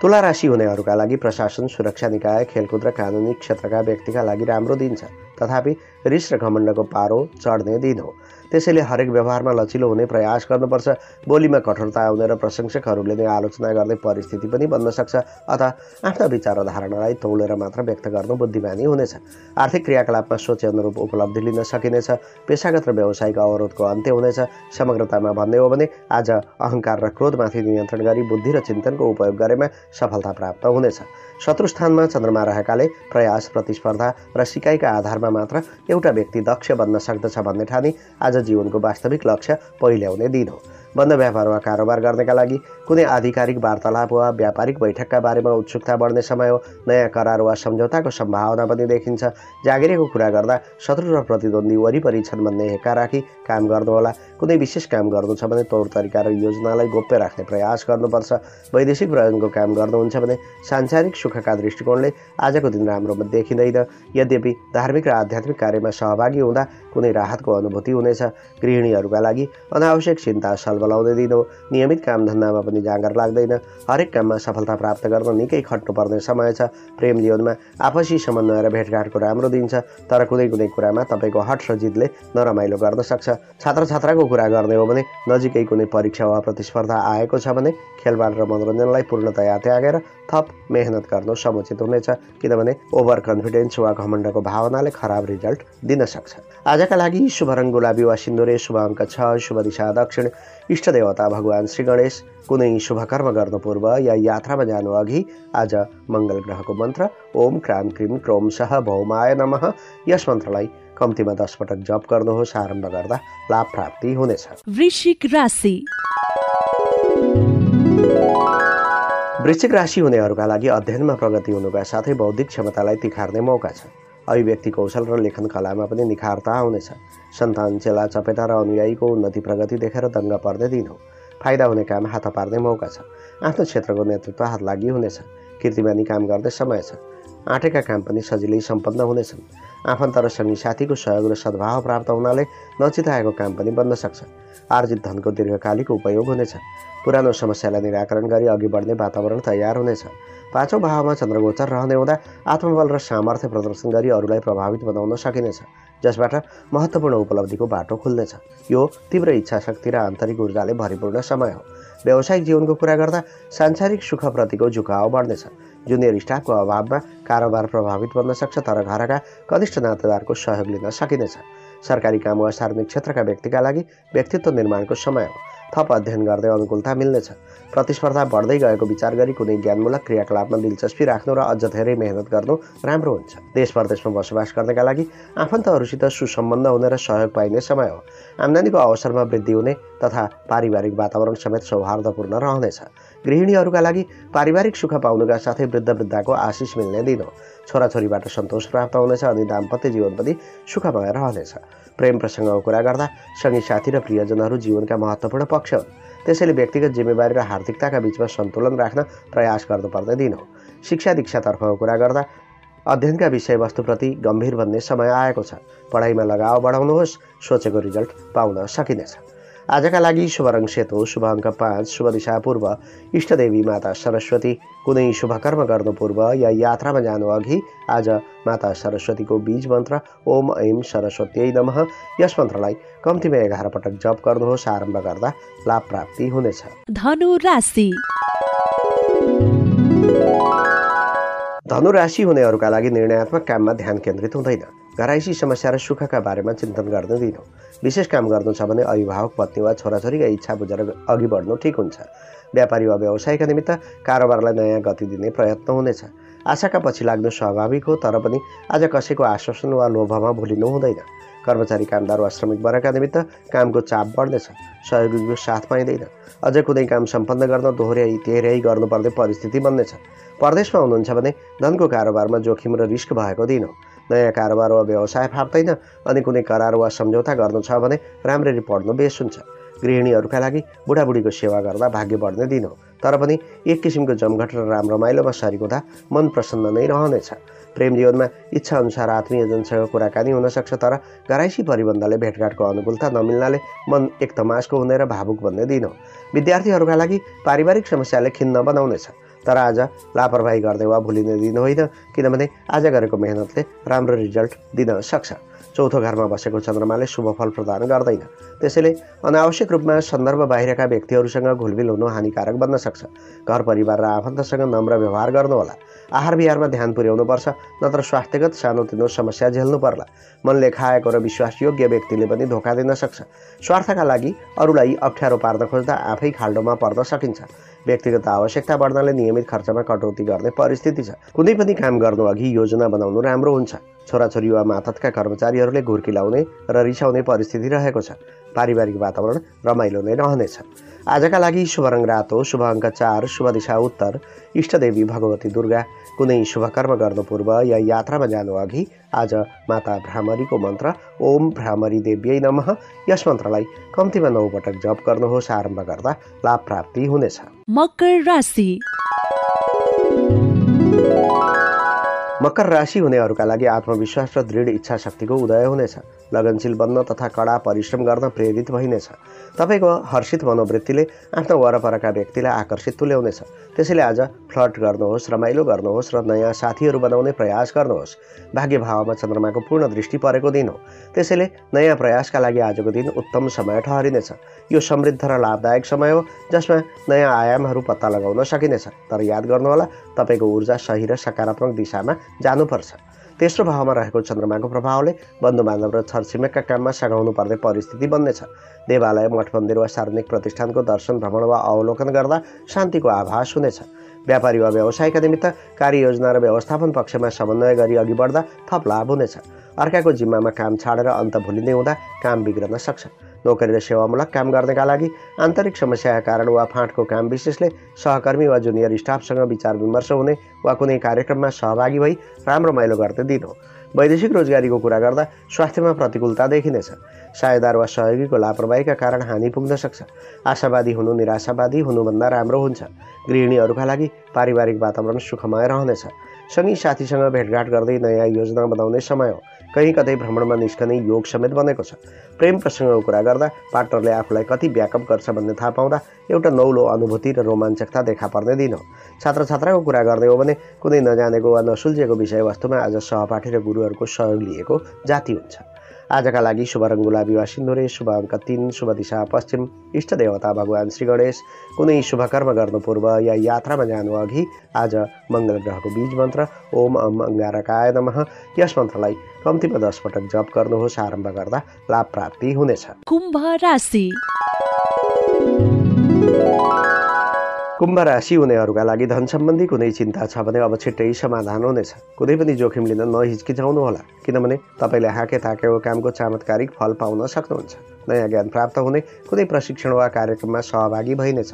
तुला राशि हुनेहरूका लागि प्रशासन, सुरक्षा निकाय, खेलकुद र कानुनी क्षेत्रका व्यक्तिका लागि राम्रो दिन छ। तथापि रिस र घमण्डको पारो चढ्ने दिन हो। त्यसैले हरेक व्यवहारमा लचिलो हुने प्रयास गर्नुपर्छ। बोलीमा कठोरता आउने र प्रशंसकहरूले नै आलोचना गर्ने परिस्थिति पनि बन्न सक्छ। अतः आफ्ना विचार र धारणालाई तौलेर मात्र व्यक्त गर्नु बुद्धिमानी हुनेछ। आर्थिक क्रियाकलापमा सोचे अनुरूप उपलब्धि लिन सकिनेछ। पेशागत र व्यावसायिक अवरोधको अन्त्य हुनेछ। समग्रतामा भन्ने हो भने आज अहङ्कार र क्रोधमाथि नियन्त्रण गरी बुद्धि र चिन्तनको उपयोग गरेमा सफलता प्राप्त हुनेछ। शत्रु स्थानमा चन्द्रमा रहेकाले प्रयास, प्रतिस्पर्धा र सिकाइका आधारमा मात्र एउटा व्यक्ति दक्ष बन्न सक्दछ भन्ने ठानी आज जीवनको वास्तविक लक्ष्य पहिल्याउने दिन हो। बन्द व्यापार वा कारोबार गर्नका लागि कुनै आधिकारिक वार्तालाप वा व्यापारिक बैठकका बारेमा उत्सुकता बढ्ने समय हो। नयाँ करार वा सम्झौताको सम्भावना पनि देखिन्छ। जागिरेको कुरा गर्दा शत्रु र प्रतिद्वन्दी वरिपरि छन् भन्ने हेक्का राखी काम गर्नुहोला। कुनै विशेष काम गर्नु छ भने तौर तरिका र योजनालाई गोप्य राख्ने प्रयास गर्नुपर्छ। वैदेशिक प्रयोजनको काम गर्नुहुन्छ भने सांसारिक सुखका दृष्टिकोणले आजको दिन राम्रो देखिँदैन। यद्यपि धार्मिक र आध्यात्मिक कार्यमा सहभागी हुँदा कुनै राहतको अनुभूति हुनेछ। गृहिणीहरूका लागि अनावश्यक चिन्ता सलबलाउने दिन हो। नियमित कामधन्दामा पनि जाँगर लाग्दैन। हरेक काममा सफलता प्राप्त गर्न निकै खट्नुपर्ने समय छ। प्रेम जीवनमा आपसी समन्वय र भेटघाटको राम्रो दिन छ। तर कुनै कुनै कुरामा तपाईँको हट र जिदले नरमाइलो गर्न सक्छ। छात्र छात्राको कुरा गर्ने हो भने नजिकै कुनै परीक्षा वा प्रतिस्पर्धा आएको छ भने खेलबाड र मनोरञ्जनलाई पूर्णतया त्यागेर थप मेहनत गर्नु समुचित हुनेछ। किनभने ओभर कन्फिडेन्स वा घमण्डको भावनाले खराब रिजल्ट दिन सक्छ। आजका लागि शुभ रङ गुलाबी वा सिन्दुरे, शुभ अङ्क 6, शुभ दिशा दक्षिण, इष्टदेवता भगवान श्री गणेश। कुनै शुभ कर्म गर्नु पूर्व या यात्रामा जानु अघि आज मङ्गल ग्रहको मन्त्र ओम क्राम क्रिम क्रोम सह भौमाय नमः यस मन्त्रलाई कम्तीमा 10 पटक जप गर्नुहोस्। आरम्भ गर्दा लाभ प्राप्ति हुनेछ। वृश्चिक राशि। वृश्चिक राशि हुनेहरूका लागि अध्ययनमा प्रगति हुनुका साथै बौद्धिक क्षमतालाई तिखार्ने मौका छ। अभिव्यक्ति कौशल र लेखन कलामा पनि निखारता आउनेछ। सन्तान, चेला चपेटा र अनुयायीको उन्नति प्रगति देखेर दङ्ग पर्ने दिन हो। फाइदा हुने काम हात पार्ने मौका छ। आफ्नो क्षेत्रको नेतृत्व हात लागि हुनेछ। कीर्तिमानी काम गर्ने समय छ। आँटेका काम पनि सजिलै सम्पन्न हुनेछन्। आफन्त र सङ्गी साथीको सहयोग र सद्भाव प्राप्त हुनाले नचिताएको काम पनि बन्न सक्छ। आर्जित धनको दीर्घकालिक उपयोग हुनेछ। पुरानो समस्यालाई निराकरण गरी अघि बढ्ने वातावरण तयार हुनेछ। 5औं भावमा चन्द्रगोचर रहने हुँदा आत्मबल र सामर्थ्य प्रदर्शन गरी अरूलाई प्रभावित बनाउन सकिनेछ, जसबाट महत्त्वपूर्ण उपलब्धिको बाटो खुल्नेछ। यो तीव्र इच्छा शक्ति र आन्तरिक ऊर्जाले भरिपूर्ण समय हो। व्यावसायिक जीवनको कुरा गर्दा सांसारिक सुखप्रतिको झुकाव बढ्नेछ। जुनियर स्टाफको अभावमा कारोबार प्रभावित बन्न सक्छ, तर घरका कनिष्ठ नातेदारको सहयोग लिन सकिनेछ। सरकारी काम वा सार्वजनिक क्षेत्रका व्यक्तिका लागि व्यक्तित्व निर्माणको समय हो। थप अध्ययन गर्दै अनुकूलता मिल्नेछ। प्रतिस्पर्धा बढ्दै गएको विचार गरी कुनै ज्ञानमूलक क्रियाकलापमा दिलचस्पी राख्नु र अझ धेरै मेहनत गर्नु राम्रो हुन्छ। देश परदेशमा बसोबास गर्नका लागि आफन्तहरूसित सुसम्बन्ध हुने र सहयोग पाइने समय हो। आम्दानीको अवसरमा वृद्धि हुने तथा पारिवारिक वातावरण समेत सौहार्दपूर्ण रहनेछ। गृहिणीहरूका लागि पारिवारिक सुख पाउनुका साथै वृद्धको आशिष मिल्ने दिन हो। छोराछोरीबाट सन्तोष प्राप्त हुनेछ अनि दाम्पत्य जीवन पनि सुखमय रहनेछ। प्रेम प्रसङ्गको कुरा गर्दा सङ्गी साथी र प्रियजनहरू जीवनका महत्त्वपूर्ण पक्ष हुन्। त्यसैले व्यक्तिगत जिम्मेवारी र हार्दिकताका बीचमा सन्तुलन राख्न प्रयास गर्नुपर्ने दिन हो। शिक्षा दीक्षातर्फको कुरा गर्दा अध्ययनका विषयवस्तुप्रति गम्भीर बन्ने समय आएको छ। पढाइमा लगाव बढाउनुहोस्, सोचेको रिजल्ट पाउन सकिनेछ। आजका लागि शुभ रङ सेतो, शुभ अङ्क 5, शुभ दिशा पूर्व, इष्टदेवी माता सरस्वती। कुनै शुभ कर्म गर्नु पूर्व या यात्रामा जानु अघि आज माता सरस्वतीको बीज मन्त्र ओम ऐं सरस्वत्यै नमः यस मन्त्रलाई कम्तीमा 11 पटक जप गर्नुहोस्। आरम्भ गर्दा लाभ प्राप्ति हुनेछ। धनु राशि। धनु राशि हुनेहरूका लागि निर्णयात्मक काममा ध्यान केन्द्रित हुँदैन। घराइसी समस्या र सुखका बारेमा चिन्तन गर्ने दिन हो। विशेष काम गर्नु छ भने अभिभावक पत्नी वा छोराछोरीका इच्छा बुझेर अघि बढ्नु ठिक हुन्छ। व्यापारी वा व्यवसायका निमित्त कारोबारलाई नयाँ गति दिने प्रयत्न हुनेछ। आशाका पछि लाग्नु स्वाभाविक हो, तर पनि आज कसैको आश्वासन वा लोभमा भुलिनु हुँदैन। कर्मचारी, कामदार वा श्रमिक वर्गका निमित्त कामको चाप बढ्नेछ। सहयोगीको साथ पाइँदैन। अझ कुनै काम सम्पन्न गर्न दोहोर्याइ गर्नुपर्ने परिस्थिति बन्नेछ। परदेशमा हुनुहुन्छ भने धनको कारोबारमा जोखिम र रिस्क भएको दिन हो। नयाँ कारोबार वा व्यवसाय फाप्दैन अनि कुनै करार वा सम्झौता गर्नु छ भने राम्ररी पढ्नु बेस हुन्छ। गृहिणीहरूका लागि बुढाबुढीको सेवा गर्दा भाग्य बढ्ने दिन हो। तर पनि एक किसिमको जमघट र राम रमाइलोमा सरिक हुँदा मन प्रसन्न नै रहनेछ। प्रेम जीवनमा इच्छा अनुसार आत्मीयजनसँग कुराकानी हुन सक्छ, तर घराइसी परिबन्धले भेटघाटको अनुकूलता नमिल्नाले मन एक तमासको हुने र भावुक बन्ने दिन हो। विद्यार्थीहरूका लागि पारिवारिक समस्याले खिन्न बनाउनेछ, तर आज लापरवाही गर्दै वा भुलिने दिन होइन, किनभने आज गरेको मेहनतले राम्रो रिजल्ट दिन सक्छ। चौथो घरमा बसेको चन्द्रमाले शुभ फल प्रदान गर्दैन, त्यसैले अनावश्यक रूपमा सन्दर्भ बाहिरका व्यक्तिहरूसँग घुलमिल हुनु हानिकारक बन्न सक्छ। घर परिवार र आफन्तसँग नम्र व्यवहार गर्नुहोला। आहार विहारमा ध्यान पुर्याउनुपर्छ, नत्र स्वास्थ्यगत सानोतिनो समस्या झेल्नु पर्ला। मनले खाएको र विश्वासयोग्य व्यक्तिले पनि धोका दिन सक्छ। स्वार्थका लागि अरूलाई अप्ठ्यारो पार्न खोज्दा आफै खाल्डोमा पर्न सकिन्छ। व्यक्तिगत आवश्यकता बढ्नाले नियमित खर्चमा कटौती गर्ने परिस्थिति छ। कुनै पनि काम गर्नु अघि योजना बनाउनु राम्रो हुन्छ। छोराछोरी वा मातहतका कर्मचारीहरूले घुर्किलाउने र रिसाउने परिस्थिति रहेको छ। पारिवारिक वातावरण रमाइलो नै रहनेछ। आजका लागि शुभ रङ रातो, शुभ अङ्क 4, शुभ दिशा उत्तर, इष्टदेवी भगवती दुर्गा। कुनै शुभ कर्म गर्नु पूर्व या यात्रामा जानु अघि आज माता भ्रामरीको मन्त्र ओम भ्रामरी देव्यै नमः यस मन्त्रलाई कम्तीमा 9 पटक जप गर्नुहोस्। आरम्भ गर्दा लाभ प्राप्ति हुनेछ। मकर राशि। मकर राशि हुनेहरूका लागि आत्मविश्वास र दृढ इच्छा शक्तिको उदय हुनेछ। लगनशील बन्न तथा कडा परिश्रम गर्न प्रेरित भइनेछ। तपाईँको हर्षित मनोवृत्तिले आफ्ना वरपरका व्यक्तिलाई आकर्षित तुल्याउनेछ। त्यसैले आज फ्लर्ट गर्नुहोस्, रमाइलो गर्नुहोस् र नयाँ साथीहरू बनाउने प्रयास गर्नुहोस्। भाग्य भावमा चन्द्रमाको पूर्ण दृष्टि परेको दिन हो, त्यसैले नयाँ प्रयासका लागि आजको दिन उत्तम समय ठहरिनेछ। यो समृद्ध र लाभदायक समय हो, जसमा नयाँ आयामहरू पत्ता लगाउन सकिनेछ। तर याद गर्नुहोला, तपाईँको ऊर्जा सही र सकारात्मक दिशामा जानुपर्छ। तेस्रो भावमा रहेको चन्द्रमाको प्रभावले बन्धुबान्धव र छरछिमेकका काममा सघाउनु पर्ने परिस्थिति बन्नेछ। देवालय, मठ मन्दिर वा सार्वजनिक प्रतिष्ठानको दर्शन, भ्रमण वा अवलोकन गर्दा शान्तिको आभास हुनेछ। व्यापारी वा व्यवसायका निमित्त कार्ययोजना र व्यवस्थापन पक्षमा समन्वय गरी अघि बढ्दा थप लाभ हुनेछ। अर्काको जिम्मामा काम छाडेर अन्त भुलिँदै हुँदा काम बिग्रन सक्छ। नोकरी र सेवामूलक काम गर्नेका लागि आन्तरिक समस्याका कारण वा फाँटको काम विशेषले सहकर्मी वा जुनियर स्टाफसँग विचार विमर्श हुने वा कुनै कार्यक्रममा सहभागी भई राम्रो रमाइलो गर्ने दिन हो। वैदेशिक रोजगारीको कुरा गर्दा स्वास्थ्यमा प्रतिकूलता देखिनेछ। साझेदार वा सहयोगीको लापरवाहीका कारण हानि पुग्न सक्छ। आशावादी हुनु निराशावादी हुनुभन्दा राम्रो हुन्छ। गृहिणीहरूका लागि पारिवारिक वातावरण सुखमय रहनेछ। सँगै साथीसँग भेटघाट गर्दै नयाँ योजना बनाउने समय हो। कहीँ कतै भ्रमणमा निस्कने योग समेत बनेको छ। प्रेम प्रसङ्गको कुरा गर्दा पार्टनरले आफूलाई कति ब्याकअप गर्छ भन्ने थाहा पाउँदा एउटा नौलो अनुभूति र रोमाञ्चकता देखा पर्ने दिन हो। छात्र छात्राको कुरा गर्दै हो भने कुनै नजानेको वा नसुल्झेको विषयवस्तुमा आज सहपाठी र गुरुहरूको सहयोग लिएको जाति हुन्छ। आजका लागि शुभ रङ गुलाबी वा सिन्दुरे, शुभ अङ्क 3, शुभ दिशा पश्चिम, इष्ट देवता भगवान श्री गणेश। कुनै शुभ कर्म गर्नु पूर्व या यात्रामा जानु अघि आज मङ्गल ग्रहको बीज मन्त्र ओम अम अङ्गारकाय नमः यस मन्त्रलाई कम्तीमा 10 पटक जप गर्नुहोस्। आरम्भ गर्दा लाभ प्राप्ति हुनेछ। कुम्भ राशि। कुम्भ राशि हुनेहरूका लागि धन सम्बन्धी कुनै चिन्ता छ भने अब छिट्टै समाधान हुनेछ। कुनै पनि जोखिम लिन नहिचकिचाउनुहोला, किनभने तपाईँले हाके थाकेको कामको चमत्कारिक फल पाउन सक्नुहुन्छ। नयाँ ज्ञान प्राप्त हुने, कुनै प्रशिक्षण वा कार्यक्रममा सहभागी भइनेछ।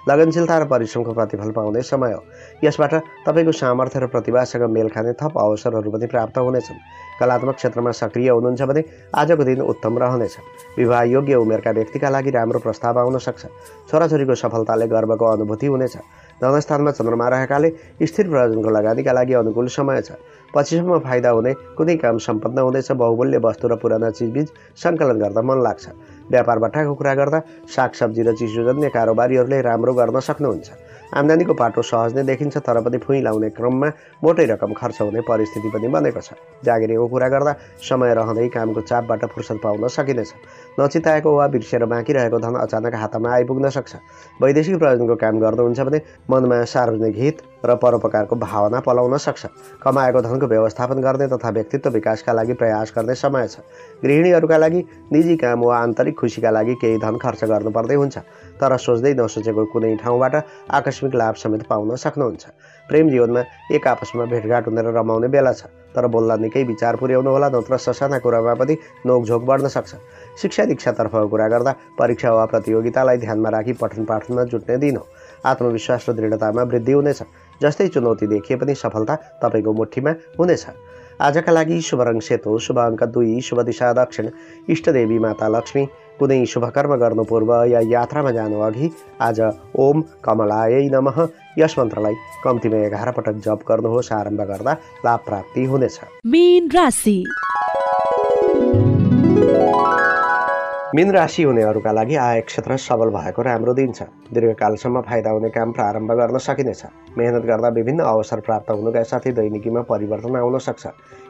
लगनशीलता र परिश्रमको प्रतिफल पाउने समय हो। यसबाट तपाईँको सामर्थ्य र प्रतिभासँग मेल खाने थप अवसरहरू पनि प्राप्त हुनेछन्। कलात्मक क्षेत्रमा सक्रिय हुनुहुन्छ भने आजको दिन उत्तम रहनेछ। विवाह योग्य उमेरका व्यक्तिका लागि राम्रो प्रस्ताव आउन सक्छ। छोराछोरीको सफलताले गर्वको अनुभूति हुनेछ। धनस्थानमा चन्द्रमा रहेकाले स्थिर प्रयोजनको लगानीका लागि अनुकूल समय छ। पछिसम्म फाइदा हुने कुनै काम सम्पन्न हुनेछ। बहुमूल्य वस्तु र पुराना चिजबिज सङ्कलन गर्दा मन लाग्छ। व्यापार बट्टाको कुरा गर्दा सागसब्जी र चिसोजन्य कारोबारीहरूले राम्रो गर्न सक्नुहुन्छ। आम्दानीको पाटो सहज नै देखिन्छ, तर पनि फुइँ लाउने क्रममा मोटै रकम खर्च हुने परिस्थिति पनि बनेको छ। जागिरेको कुरा गर्दा समय रहँदै कामको चापबाट फुर्सद पाउन सकिनेछ। नचिताएको वा बिर्सेर बाँकी रहेको धन अचानक हातमा आइपुग्न सक्छ। वैदेशिक प्रयोजनको काम गर्नुहुन्छ भने मनमा सार्वजनिक हित र परोपकारको भावना पलाउन सक्छ। कमाएको धनको व्यवस्थापन गर्ने तथा व्यक्तित्व विकासका लागि प्रयास गर्ने समय छ। गृहिणीहरूका लागि निजी काम वा आन्तरिक खुसीका लागि केही धन खर्च गर्नुपर्दै हुन्छ, तर सोच्दै नसोचेको कुनै ठाउँबाट आकस्मिक लाभ समेत पाउन सक्नुहुन्छ। प्रेम जीवनमा एक आपसमा भेटघाट हुने र रमाउने बेला छ, तर बोल्दा निकै विचार पुर्याउनु होला, नत्र ससाना कुरामा पनि नोकझोक बढ्न सक्छ। शिक्षा दीक्षातर्फको कुरा गर्दा परीक्षा वा प्रतियोगितालाई ध्यानमा राखी पठन पाठनमा जुट्ने दिन हो। आत्मविश्वास र दृढतामा वृद्धि हुनेछ। जस्तै चुनौती देखिए पनि सफलता तपाईँको मुठीमा हुनेछ। आजका लागि शुभ रङ सेतो, शुभ अङ्क 2, शुभ दिशा दक्षिण, इष्टदेवी माता लक्ष्मी। कुनै शुभ कर्म गर्नु पूर्व या यात्रामा जानु अघि आज ओम कमलायै नमः यस मन्त्रलाई कम्तीमा 11 पटक जप गर्नुहोस्। आरम्भ गर्दा लाभ प्राप्ति हुनेछ। मीन राशि। मीन राशि हुनेहरूका लागि आय क्षेत्र सबल भएको राम्रो दिन छ। दीर्घकालसम्म फाइदा हुने काम प्रारम्भ गर्न सकिनेछ। मेहनत गर्दा विभिन्न अवसर प्राप्त हुनुका साथै दैनिकीमा परिवर्तन आउन सक्छ।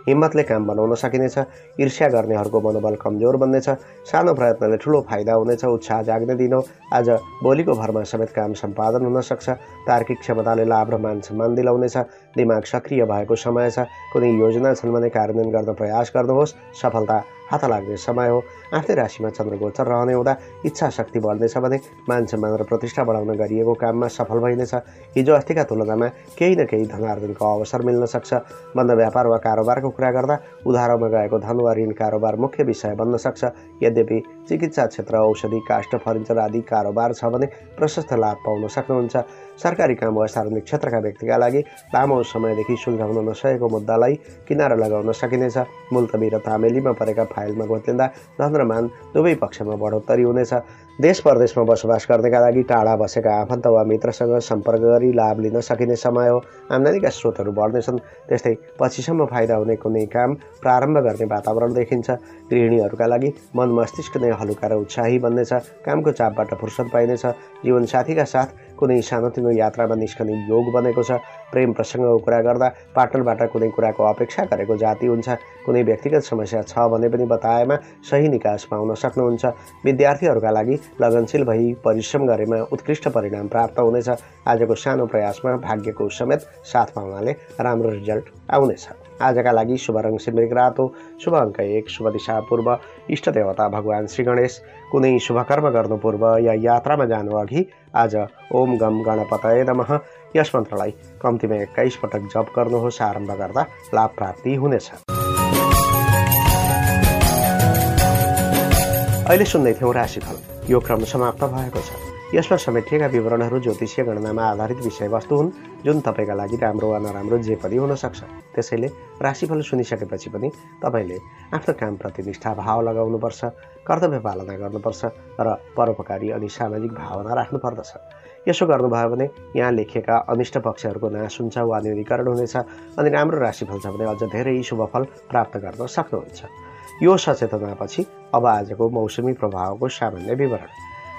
हिम्मतले काम बनाउन सकिनेछ। ईर्ष्या गर्नेहरूको मनोबल कमजोर बन्नेछ। सानो प्रयत्नले ठुलो फाइदा हुनेछ। उत्साह जाग्ने दिन हो। आज बोलीको भरमा समेत काम सम्पादन हुन सक्छ। तार्किक क्षमताले लाभ र मान सम्मान दिलाउनेछ। दिमाग सक्रिय भएको समय छ। कुनै योजना छन् भने कार्यान्वयन गर्न प्रयास गर्नुहोस्। सफलता हात लाग्ने समय हो। आफ्नै राशिमा चन्द्रगोचर रहने हुँदा इच्छा शक्ति बढ्नेछ भने मान सम्मान र प्रतिष्ठा बढाउन गरिएको काममा सफल भइनेछ। हिजो अस्तिका तुलनामा केही न केही धनार्जनको अवसर मिल्न सक्छ। बन्द व्यापार वा कारोबारको कुरा गर्दा उधारोमा गएको धन वा ऋण कारोबार मुख्य विषय बन्न सक्छ। यद्यपि चिकित्सा क्षेत्र, औषधि, काष्ठ, फर्निचर आदि कारोबार छ भने प्रशस्त लाभ पाउन सक्नुहुन्छ। सरकारी काम वा सार्वजनिक क्षेत्रका व्यक्तिका लागि लामो समयदेखि सुल्झाउन नसकेको मुद्दालाई किनारा लगाउन सकिनेछ। मुल्तवी र तामेलीमा परेका फाइलमा गोत्लिँदा धन र मान दुवै पक्षमा बढोत्तरी हुनेछ। देश परदेशमा बसोबास गर्नेका लागि टाढा बसेका आफन्त वा मित्रसँग सम्पर्क गरी लाभ लिन सकिने समय हो। आम्दानीका स्रोतहरू बढ्नेछन्। त्यस्तै पछिसम्म फाइदा हुने कुनै काम प्रारम्भ गर्ने वातावरण देखिन्छ। गृहिणीहरूका लागि मन मस्तिष्क नै हलुका र उत्साही बन्नेछ। कामको चापबाट फुर्सद पाइनेछ। जीवनसाथीका साथ कुनै सानोतिनो यात्रामा निस्कने योग बनेको छ। प्रेम प्रसङ्गको कुरा गर्दा पार्टनरबाट कुनै कुराको अपेक्षा गरेको जाति हुन्छ। कुनै व्यक्तिगत समस्या छ भने पनि बताएमा सही निकास पाउन सक्नुहुन्छ। विद्यार्थीहरूका लागि लगनशील भई परिश्रम गरेमा उत्कृष्ट परिणाम प्राप्त हुनेछ। आजको सानो प्रयासमा भाग्यको समेत साथ पाउनाले राम्रो रिजल्ट आउनेछ। आजका लागि शुभ रङ सिमरिक रातो, शुभ अङ्क 1, शुभ दिशा पूर्व, इष्ट देवता भगवान श्री गणेश। कुनै शुभ कर्म गर्नु पूर्व या यात्रामा जानु अघि आज ओम गम गणपतये नमः यस मन्त्रलाई कम्तीमा 21 पटक जप गर्नुहोस्। आरम्भ गर्दा लाभ प्राप्ति हुनेछ। अहिले सुन्दै थियौँ राशिफल। यो क्रम समाप्त भएको छ। यसमा समेटिएका विवरणहरू ज्योतिषीय गणनामा आधारित विषयवस्तु हुन् जुन तपाईँका लागि राम्रो वा नराम्रो जे पनि हुन सक्छ। त्यसैले राशिफल सुनिसकेपछि पनि तपाईँले आफ्नो कामप्रति निष्ठा भाव लगाउनुपर्छ, कर्तव्य पालना गर्नुपर्छ र परोपकारी अनि सामाजिक भावना राख्नुपर्दछ। यसो गर्नुभयो भने यहाँ लेखिएका अनिष्ट पक्षहरूको नाश हुन्छ वा न्यूनीकरण हुनेछ अनि राम्रो राशिफल छ भने अझ धेरै शुभफल प्राप्त गर्न सक्नुहुन्छ। यो सचेतनापछि अब आजको मौसमी प्रभावको सामान्य विवरण।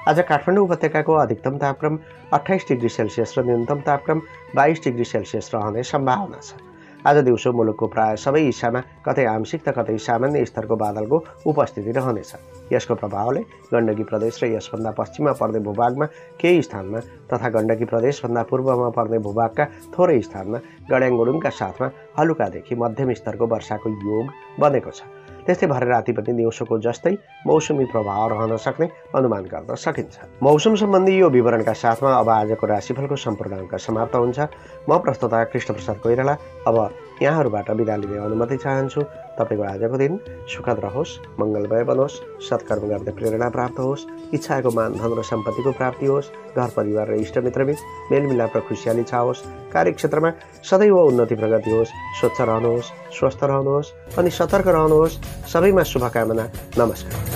आज काठमाडौँ उपत्यकाको अधिकतम तापक्रम 28 डिग्री सेल्सियस र न्यूनतम तापक्रम 22 डिग्री सेल्सियस रहने सम्भावना छ। आज दिउँसो मुलुकको प्राय सबै हिस्सामा कतै आंशिक त कतै सामान्य स्तरको बादलको उपस्थिति रहनेछ। यसको प्रभावले गण्डकी प्रदेश र यसभन्दा पश्चिममा पर्ने भूभागमा केही स्थानमा तथा गण्डकी प्रदेशभन्दा पूर्वमा पर्ने भूभागका थोरै स्थानमा गड्याङगुडुङका साथमा हलुकादेखि मध्यम स्तरको वर्षाको योग बनेको छ। त्यस्तै भरे राति पनि दिउँसोको जस्तै मौसमी प्रभाव रहन सक्ने अनुमान गर्न सकिन्छ। मौसम सम्बन्धी यो विवरणका साथमा अब आजको राशिफलको सम्पूर्ण अङ्क समाप्त हुन्छ। म प्रस्तोता कृष्णप्रसाद कोइराला अब यहाँहरूबाट बिदा लिने अनुमति चाहन्छु। तपाईँको आजको दिन सुखद रहोस्, मङ्गलमय बनोस्, सत्कर्म गर्ने प्रेरणा प्राप्त होस्, इच्छाको मान धन र सम्पत्तिको प्राप्ति होस्, घर परिवार र इष्टमित्रबीच मेलमिलाप र खुसियाली छाओस्, कार्यक्षेत्रमा सदैव उन्नति प्रगति होस्, स्वच्छ रहनुहोस्, स्वस्थ रहनुहोस् अनि सतर्क रहनुहोस्। सबैमा शुभकामना। नमस्कार।